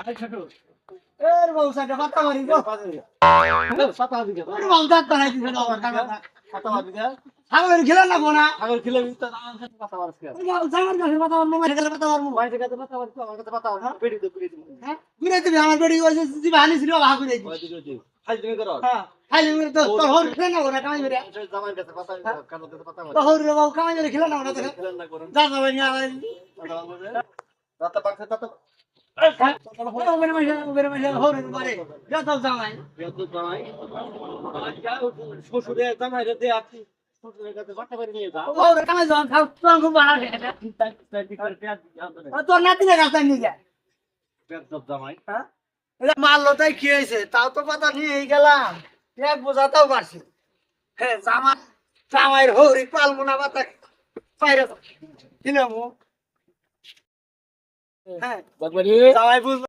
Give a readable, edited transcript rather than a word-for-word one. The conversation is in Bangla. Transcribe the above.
আরে ছোট এর বউ সাথে কথা মারি গো পাতা দিকে ওর বউ দাঁত বানাই দিছে না আমার কাকা পাতা দিকে ছাগল খেলা না কোনা আগর খিলে তো আমার সাথে পাতা মারছে ছাগল কাছে কথা মারমু মারি গেলে কথা মারমু মাইতে কাছে পাতা মারছে আমার কাছে পাতা মারছে পেড়ি দে হ্যাঁ ঘুরে দিবি আমার বেড়ি ওই যে বাহানি ছিল ভাগ করে দিবি ওই দিকে খাই তুমি করো হ্যাঁ খাইলে মেরে তো তোর হর খেলা না কোনা কামাই মেরে জামাই কাছে পাতা কালো কাছে পাতা তো হর রে বউ কামাই মেরে খেলা না কোনা তো খেলেন না করুন যা যাবে না পাতা পাকছে পাতা মেরে মেরে হর মারে যা তো জামাই বিদ্যুৎ জামাই শ্বশুরে জামাই রে দে আপনি শ্বশুরের কাছে বাটা করে নিয়ে যা হর কামাই জন খাও তোর খুব ভালো তোর নাতিনে কাছে নিয়ে যা বিদ্যুৎ জামাই হ্যাঁ এটা মারলো তাই কি হয়েছে তাও তো কথা নিয়ে গেলাম এক বোঝাতেও পারছি হ্যাঁ জামাইয়ের হরি পালবো না বাতা পাইরে কিনাম হ্যাঁ বাগবাড়ি জামাই বুঝলো